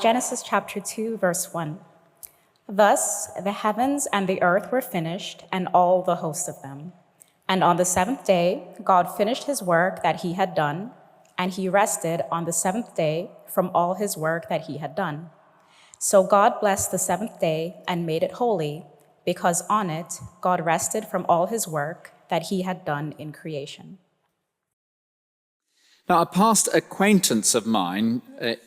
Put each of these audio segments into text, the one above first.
Genesis chapter 2, verse 1. Thus the heavens and the earth were finished, and all the host of them. And on the seventh day, God finished his work that he had done, and he rested on the seventh day from all his work that he had done. So God blessed the seventh day and made it holy, because on it God rested from all his work that he had done in creation. Now, a past acquaintance of mine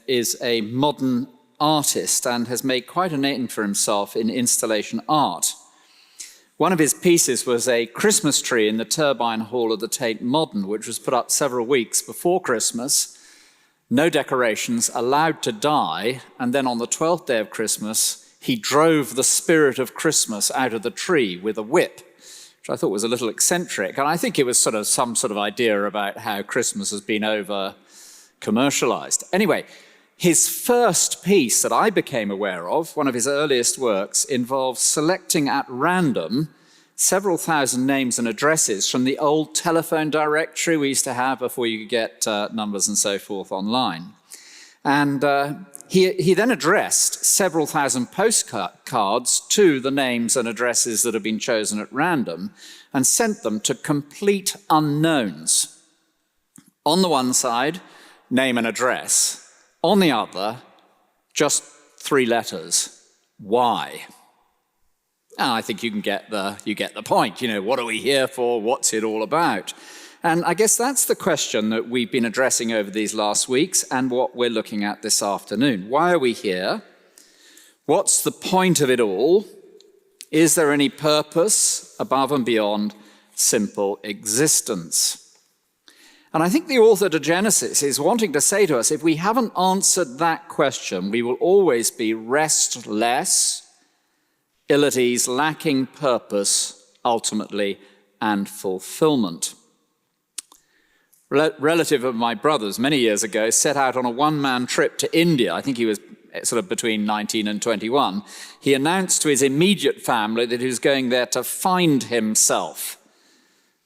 is a modern artist and has made quite a name for himself in installation art. One of his pieces was a Christmas tree in the turbine hall of the Tate Modern, which was put up several weeks before Christmas, no decorations, allowed to die, and then on the 12th day of Christmas, he drove the spirit of Christmas out of the tree with a whip, which I thought was a little eccentric. And I think it was some sort of idea about how Christmas has been over-commercialized. Anyway, his first piece that I became aware of, one of his earliest works, involves selecting at random several thousand names and addresses from the old telephone directory we used to have before you could get numbers and so forth online. And he then addressed several thousand postcards to the names and addresses that had been chosen at random and sent them to complete unknowns. On the one side, name and address. On the other, just 3 letters. Why? And I think you get the point. You know, what are we here for? What's it all about? And I guess that's the question that we've been addressing over these last weeks and what we're looking at this afternoon. Why are we here? What's the point of it all? Is there any purpose above and beyond simple existence? And I think the author to Genesis is wanting to say to us, if we haven't answered that question, we will always be restless, ill at ease, lacking purpose, ultimately, and fulfillment. Relative of my brother's many years ago set out on a one-man trip to India. I think he was sort of between 19 and 21. He announced to his immediate family that he was going there to find himself.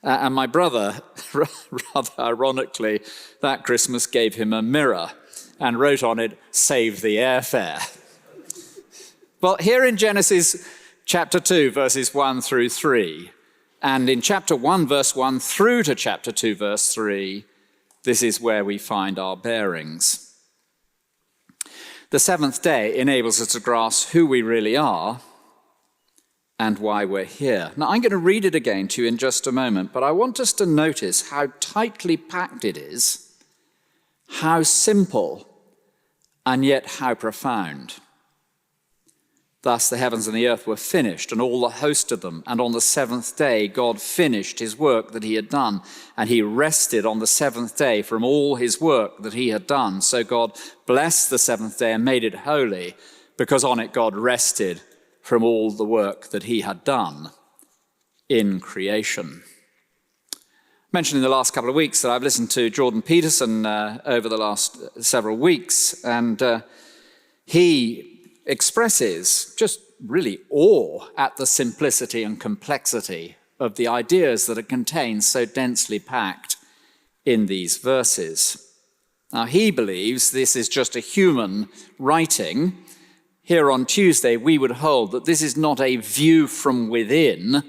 And my brother, rather ironically, that Christmas gave him a mirror and wrote on it, "Save the airfare." Well, here in Genesis chapter 2, verses 1 through 3, and in chapter 1, verse 1 through to chapter 2, verse 3, this is where we find our bearings. The seventh day enables us to grasp who we really are and why we're here. Now, I'm going to read it again to you in just a moment, but I want us to notice how tightly packed it is, how simple, and yet how profound. Thus the heavens and the earth were finished, and all the host of them. And on the seventh day, God finished his work that he had done, and he rested on the seventh day from all his work that he had done. So God blessed the seventh day and made it holy, because on it God rested from all the work that he had done in creation. I mentioned in the last couple of weeks that I've listened to Jordan Peterson over the last several weeks, and he expresses just really awe at the simplicity and complexity of the ideas that are contained so densely packed in these verses. Now, he believes this is just a human writing. Here on Tuesday, we would hold that this is not a view from within,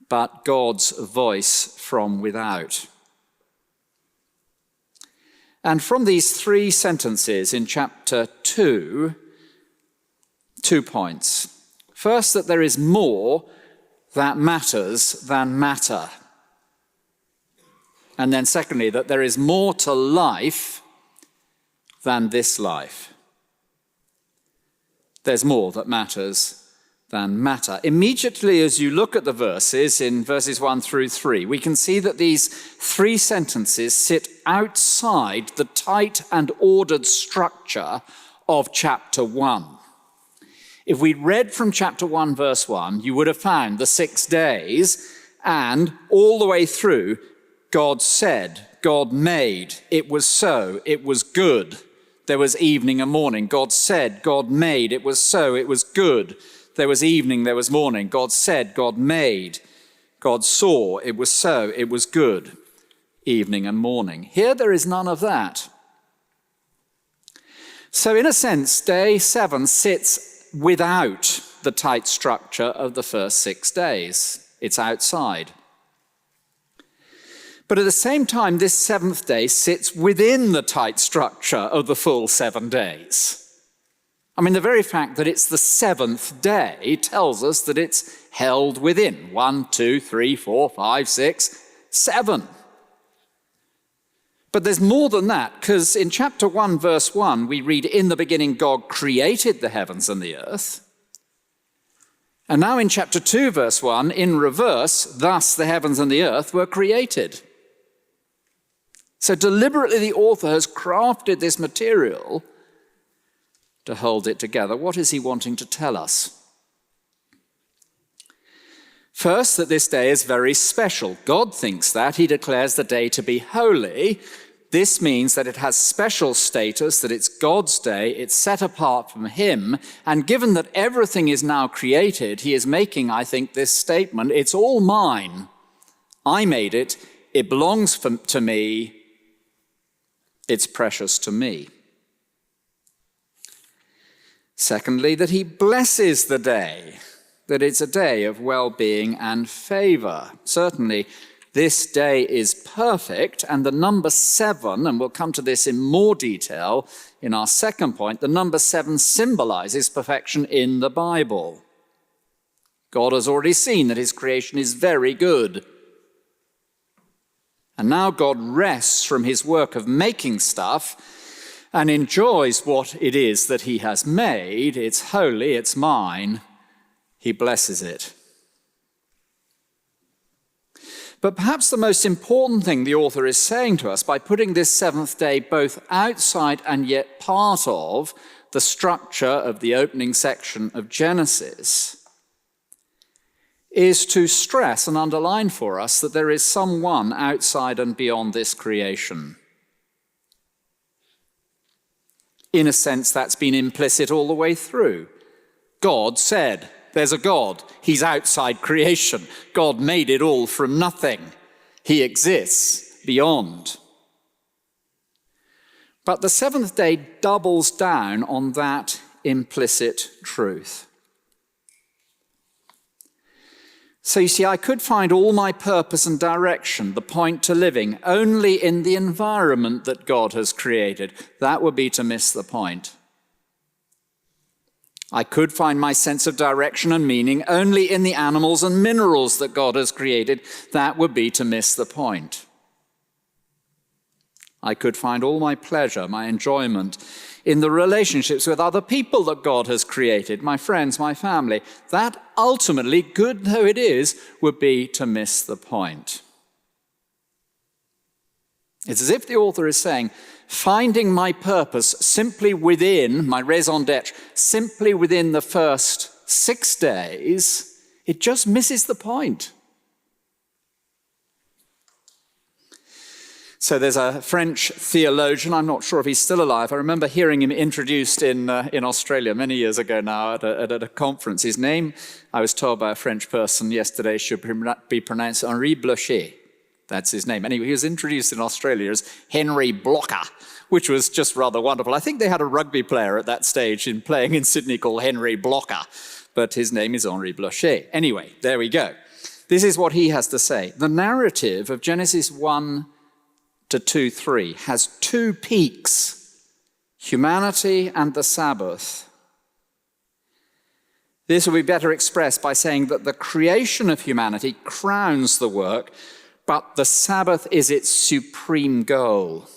but God's voice from without. And from these 3 sentences in chapter 2, 2 points. First, that there is more that matters than matter. And then secondly, that there is more to life than this life. There's more that matters than matter. Immediately as you look at the verses, in verses 1 through 3, we can see that these 3 sentences sit outside the tight and ordered structure of chapter 1. If we read from chapter 1, verse 1, you would have found the 6 days, and all the way through, God said, God made, it was so, it was good. There was evening and morning. God said, God made, it was so, it was good. There was evening, there was morning. God said, God made, God saw, it was so, it was good. Evening and morning. Here there is none of that. So in a sense, day 7 sits without the tight structure of the first 6 days. It's outside. But at the same time, this 7th day sits within the tight structure of the full 7 days. I mean, the very fact that it's the 7th day tells us that it's held within 1, 2, 3, 4, 5, 6, 7. But there's more than that, because in chapter 1, verse 1, we read, "In the beginning God created the heavens and the earth." And now in chapter 2, verse 1, in reverse, "Thus the heavens and the earth were created." So deliberately the author has crafted this material to hold it together. What is he wanting to tell us? First, that this day is very special. God thinks that. He declares the day to be holy. This means that it has special status, that it's God's day, it's set apart from him, and given that everything is now created, he is making, I think, this statement: it's all mine. I made it. It belongs to me. It's precious to me. Secondly, that he blesses the day, that it's a day of well-being and favor. Certainly, this day is perfect, and the number 7, and we'll come to this in more detail in our second point, the number 7 symbolizes perfection in the Bible. God has already seen that his creation is very good. And now God rests from his work of making stuff and enjoys what it is that he has made. It's holy, it's mine. He blesses it. But perhaps the most important thing the author is saying to us by putting this 7th day both outside and yet part of the structure of the opening section of Genesis is to stress and underline for us that there is someone outside and beyond this creation. In a sense, that's been implicit all the way through. God said, there's a God. He's outside creation. God made it all from nothing. He exists beyond. But the 7th day doubles down on that implicit truth. So you see, I could find all my purpose and direction, the point to living, only in the environment that God has created. That would be to miss the point. I could find my sense of direction and meaning only in the animals and minerals that God has created. That would be to miss the point. I could find all my pleasure, my enjoyment in the relationships with other people that God has created, my friends, my family. That ultimately, good though it is, would be to miss the point. It's as if the author is saying, finding my purpose simply within, my raison d'etre, simply within the first 6 days, it just misses the point. So there's a French theologian, I'm not sure if he's still alive. I remember hearing him introduced in Australia many years ago now at a conference. His name, I was told by a French person yesterday, should be pronounced Henri Blocher. That's his name. Anyway, he was introduced in Australia as Henry Blocker, which was just rather wonderful. I think they had a rugby player at that stage playing in Sydney called Henry Blocker, but his name is Henri Blocher. Anyway, there we go. This is what he has to say. The narrative of Genesis 1 to 2:3 has 2 peaks, humanity and the Sabbath. This will be better expressed by saying that the creation of humanity crowns the work, but the Sabbath is its supreme goal.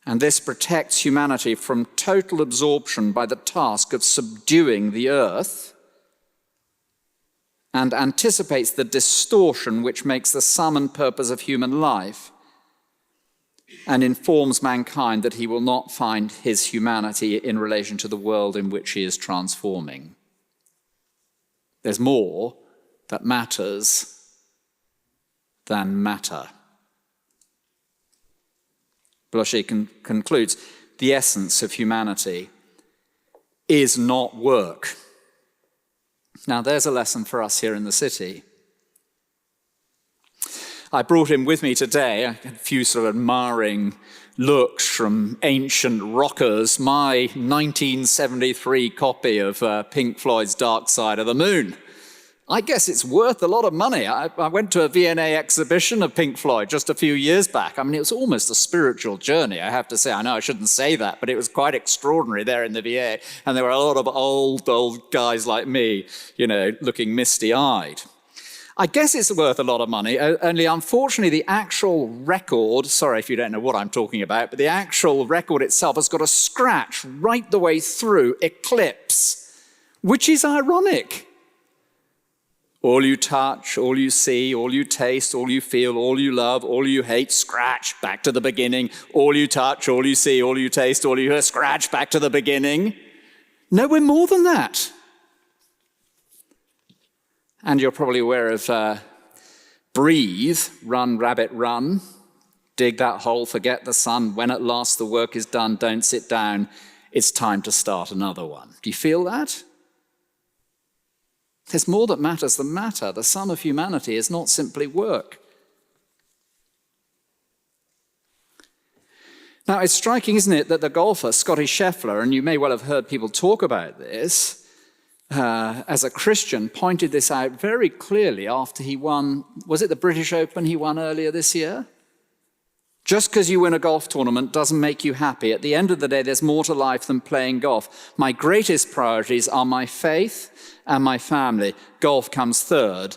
And this protects humanity from total absorption by the task of subduing the earth, and anticipates the distortion which makes the sum and purpose of human life, and informs mankind that he will not find his humanity in relation to the world in which he is transforming. There's more that matters than matter. Blocher concludes, the essence of humanity is not work. Now, there's a lesson for us here in the city. I brought him with me today. I had a few sort of admiring looks from ancient rockers. My 1973 copy of Pink Floyd's Dark Side of the Moon. I guess it's worth a lot of money. I went to a V&A exhibition of Pink Floyd just a few years back. I mean, it was almost a spiritual journey, I have to say. I know I shouldn't say that, but it was quite extraordinary there in the VA. And there were a lot of old guys like me, looking misty-eyed. I guess it's worth a lot of money, only unfortunately the actual record, sorry if you don't know what I'm talking about, but the actual record itself has got a scratch right the way through Eclipse, which is ironic. All you touch, all you see, all you taste, all you feel, all you love, all you hate, scratch, back to the beginning. All you touch, all you see, all you taste, all you hear, scratch, back to the beginning. No, we're more than that. And you're probably aware of breathe, run, rabbit, run. Dig that hole, forget the sun. When at last the work is done, don't sit down. It's time to start another one. Do you feel that? There's more that matters than matter. The sum of humanity is not simply work. Now, it's striking, isn't it, that the golfer, Scotty Scheffler, and you may well have heard people talk about this, as a Christian, pointed this out very clearly after he won, was it the British Open he won earlier this year? Just because you win a golf tournament doesn't make you happy. At the end of the day, there's more to life than playing golf. My greatest priorities are my faith and my family. Golf comes third.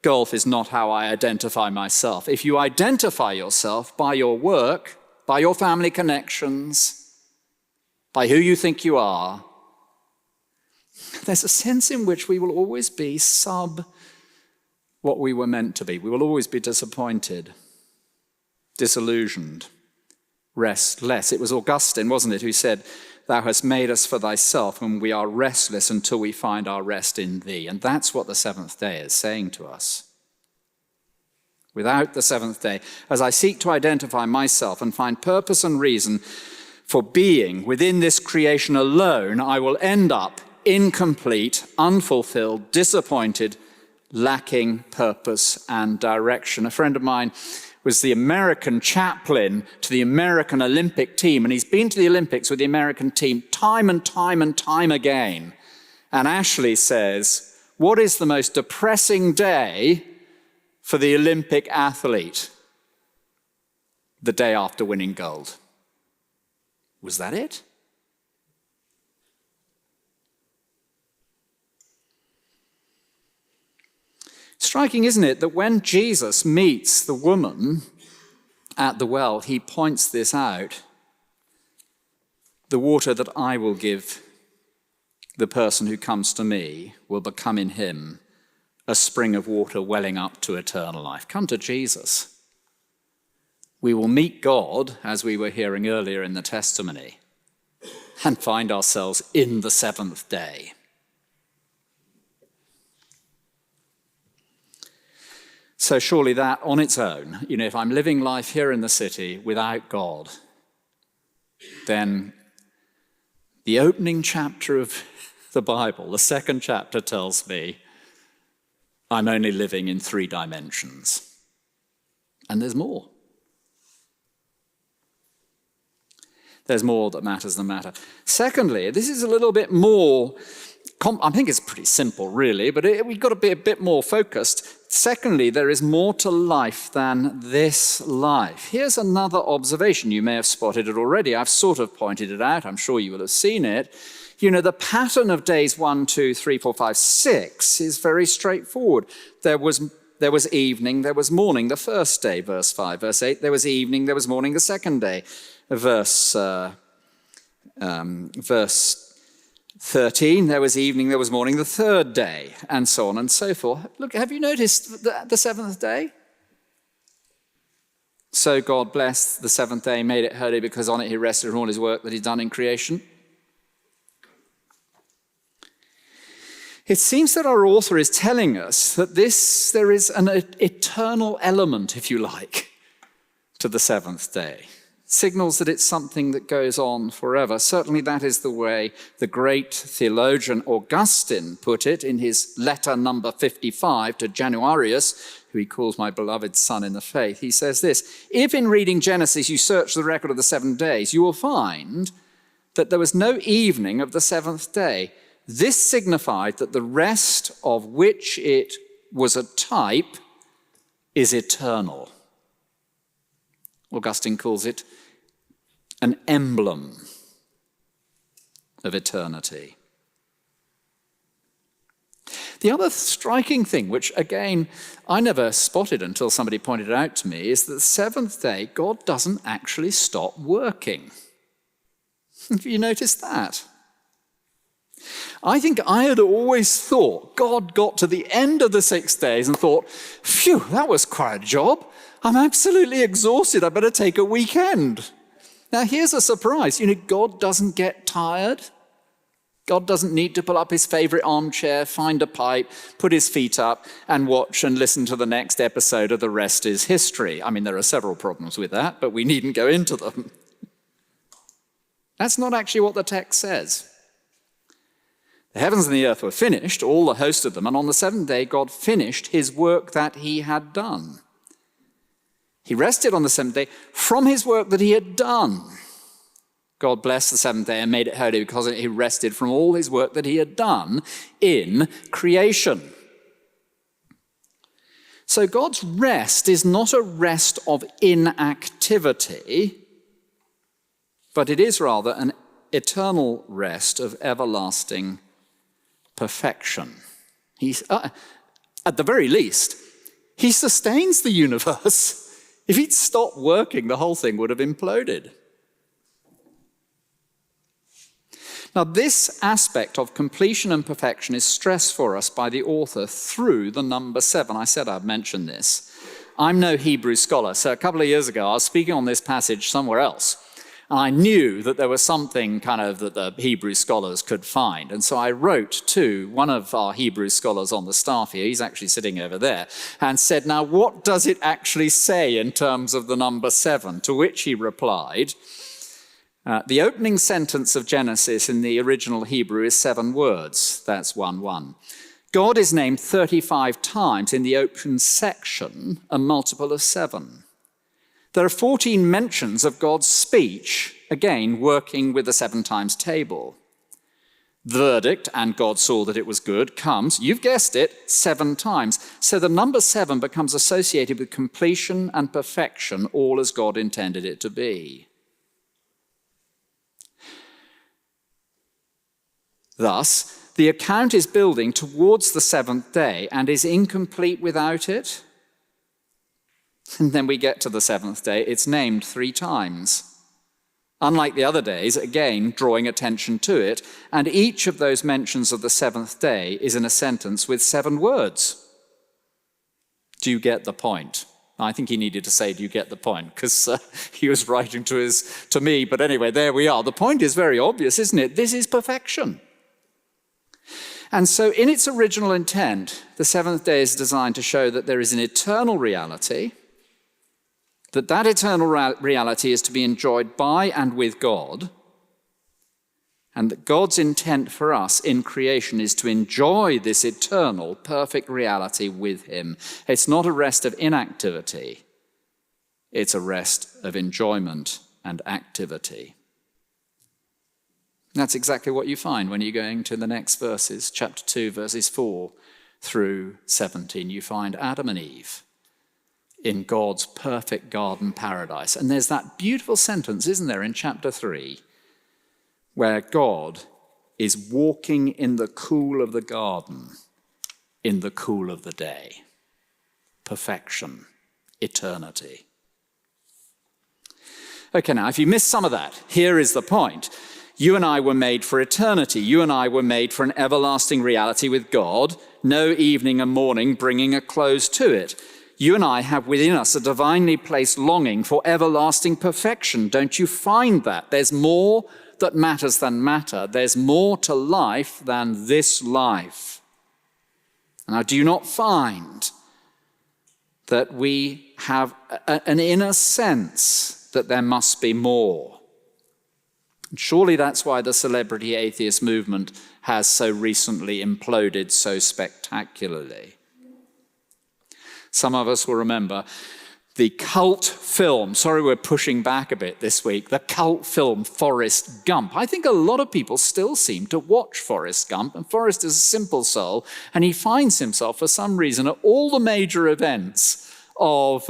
Golf is not how I identify myself. If you identify yourself by your work, by your family connections, by who you think you are, there's a sense in which we will always be sub what we were meant to be. We will always be disappointed, disillusioned, restless. It was Augustine, wasn't it, who said, "Thou hast made us for thyself, and we are restless until we find our rest in thee." And that's what the seventh day is saying to us. Without the seventh day, as I seek to identify myself and find purpose and reason for being within this creation alone, I will end up incomplete, unfulfilled, disappointed, lacking purpose and direction. A friend of mine was the American chaplain to the American Olympic team, and he's been to the Olympics with the American team time and time again. And Ashley says, what is the most depressing day for the Olympic athlete? The day after winning gold. Was that it? Striking, isn't it, that when Jesus meets the woman at the well, he points this out. The water that I will give the person who comes to me will become in him a spring of water welling up to eternal life. Come to Jesus. We will meet God, as we were hearing earlier in the testimony, and find ourselves in the seventh day. So surely that on its own, if I'm living life here in the city without God, then the opening chapter of the Bible, the second chapter, tells me I'm only living in 3 dimensions. And there's more. There's more that matters than matter. Secondly, this is a little bit more, I think it's pretty simple really, but we've got to be a bit more focused. Secondly, there is more to life than this life. Here's another observation. You may have spotted it already. I've sort of pointed it out. I'm sure you will have seen it. The pattern of days 1, 2, 3, 4, 5, 6 is very straightforward. There was evening, there was morning the first day, verse 5. Verse 8, there was evening, there was morning the second day. Verse 13, there was evening, there was morning the third day, and so on and so forth. Look, have you noticed the seventh day? So God blessed the seventh day, made it holy, because on it he rested from all his work that he'd done in creation. It seems that our author is telling us that there is an eternal element, if you like, to the seventh day. signals that it's something that goes on forever. Certainly that is the way the great theologian Augustine put it in his letter number 55 to Januarius, who he calls my beloved son in the faith. He says this: if in reading Genesis you search the record of the 7 days, you will find that there was no evening of the 7th day. This signified that the rest of which it was a type is eternal. Augustine calls it an emblem of eternity. The other striking thing, which again I never spotted until somebody pointed it out to me, is that the 7th day God doesn't actually stop working. Have you noticed that? I think I had always thought God got to the end of the 6 days and thought, phew, that was quite a job. I'm absolutely exhausted. I better take a weekend. Now, here's a surprise. God doesn't get tired. God doesn't need to pull up his favorite armchair, find a pipe, put his feet up, and watch and listen to the next episode of The Rest is History. I mean, there are several problems with that, but we needn't go into them. That's not actually what the text says. The heavens and the earth were finished, all the host of them, and on the 7th day God finished his work that he had done. He rested on the 7th day from his work that he had done. God blessed the 7th day and made it holy because he rested from all his work that he had done in creation. So God's rest is not a rest of inactivity, but it is rather an eternal rest of everlasting perfection. He's, at the very least, he sustains the universe. If he'd stopped working, the whole thing would have imploded. Now, this aspect of completion and perfection is stressed for us by the author through the number 7. I said I'd mention this. I'm no Hebrew scholar, so a couple of years ago I was speaking on this passage somewhere else, and I knew that there was something kind of that the Hebrew scholars could find. And so I wrote to one of our Hebrew scholars on the staff here, he's actually sitting over there, and said, now what does it actually say in terms of the number 7? To which he replied, the opening sentence of Genesis in the original Hebrew is 7 words. That's 1:1. God is named 35 times in the open section, a multiple of 7. There are 14 mentions of God's speech, again, working with the 7 times table. The verdict, and God saw that it was good, comes, you've guessed it, 7 times. So the number 7 becomes associated with completion and perfection, all as God intended it to be. Thus, the account is building towards the 7th day and is incomplete without it. And then we get to the 7th day, it's named 3 times. Unlike the other days, again, drawing attention to it, and each of those mentions of the 7th day is in a sentence with 7 words. Do you get the point? I think he needed to say, do you get the point? Because he was writing to me, but anyway, there we are. The point is very obvious, isn't it? This is perfection. And so in its original intent, the 7th day is designed to show that there is an eternal reality, that eternal reality is to be enjoyed by and with God, and that God's intent for us in creation is to enjoy this eternal, perfect reality with him. It's not a rest of inactivity, it's a rest of enjoyment and activity. That's exactly what you find when you're going to the next verses, chapter 2, verses 4 through 17. You find Adam and Eve in God's perfect garden paradise. And there's that beautiful sentence, isn't there, in chapter 3, where God is walking in the cool of the garden, in the cool of the day. Perfection, eternity. Okay, now, if you missed some of that, here is the point. You and I were made for eternity. You and I were made for an everlasting reality with God, no evening and morning bringing a close to it. You and I have within us a divinely placed longing for everlasting perfection. Don't you find that? There's more that matters than matter. There's more to life than this life. Now, do you not find that we have an inner sense that there must be more. And surely that's why the celebrity atheist movement has so recently imploded so spectacularly. Some of us will remember the cult film, sorry we're pushing back a bit this week, the cult film Forrest Gump. I think a lot of people still seem to watch Forrest Gump, and Forrest is a simple soul, and he finds himself for some reason at all the major events of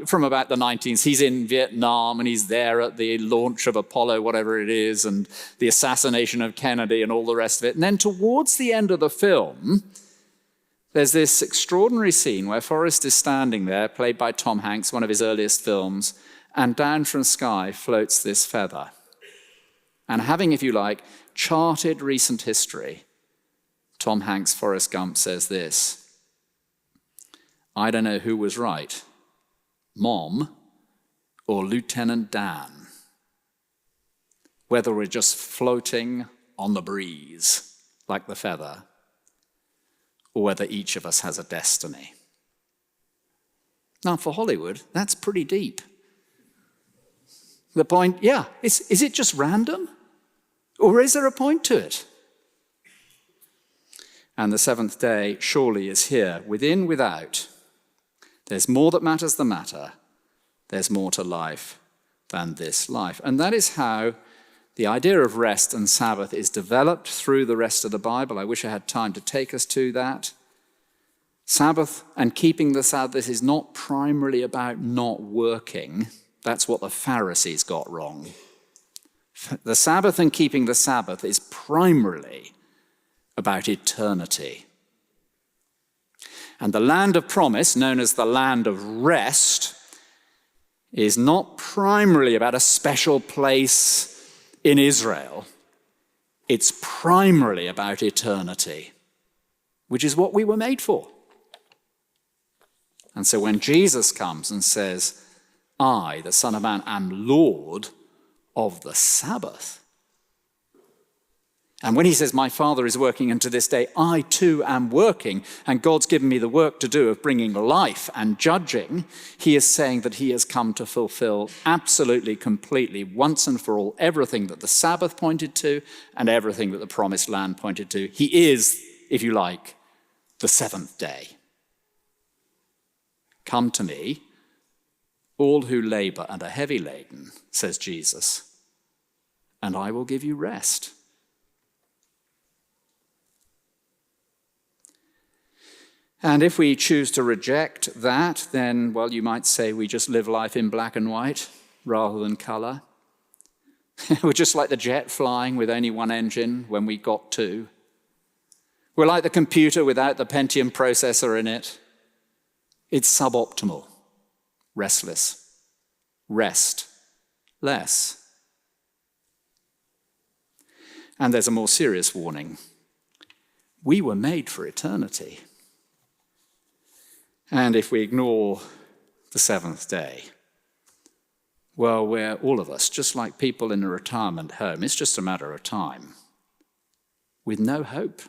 from about the 19th. He's in Vietnam, and he's there at the launch of Apollo, whatever it is, and the assassination of Kennedy and all the rest of it. And then towards the end of the film, there's this extraordinary scene where Forrest is standing there, played by Tom Hanks, one of his earliest films, and down from the sky floats this feather. And having, if you like, charted recent history, Tom Hanks' Forrest Gump says this: I don't know who was right, Mom or Lieutenant Dan, whether we're just floating on the breeze like the feather, or whether each of us has a destiny. Now, for Hollywood, that's pretty deep. The point, is it just random? Or is there a point to it? And the seventh day surely is here, within, without. There's more that matters than matter. There's more to life than this life. And that is how the idea of rest and Sabbath is developed through the rest of the Bible. I wish I had time to take us to that. Sabbath and keeping the Sabbath is not primarily about not working. That's what the Pharisees got wrong. The Sabbath and keeping the Sabbath is primarily about eternity. And the land of promise, known as the land of rest, is not primarily about a special place in Israel. It's primarily about eternity, which is what we were made for. And so when Jesus comes and says, I, the Son of Man, am Lord of the Sabbath, and when he says, my Father is working, and to this day I too am working, and God's given me the work to do of bringing life and judging, he is saying that he has come to fulfill absolutely, completely, once and for all, everything that the Sabbath pointed to and everything that the Promised Land pointed to. He is, if you like, the seventh day. Come to me, all who labor and are heavy laden, says Jesus, and I will give you rest. And if we choose to reject that, then, well, you might say we just live life in black and white rather than color. We're just like the jet flying with only one engine when we got two. We're like the computer without the Pentium processor in it. It's suboptimal, restless, restless. And there's a more serious warning. We were made for eternity. And if we ignore the seventh day, well, we're all of us, just like people in a retirement home, it's just a matter of time, with no hope,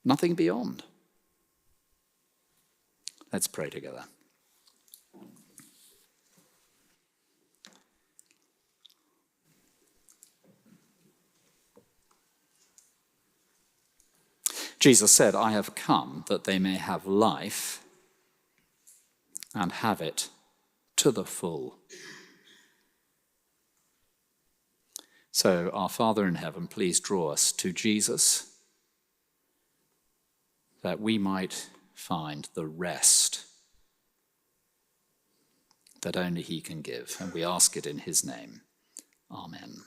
nothing beyond. Let's pray together. Jesus said, I have come that they may have life and have it to the full. So, our Father in heaven, please draw us to Jesus that we might find the rest that only he can give. And we ask it in his name. Amen.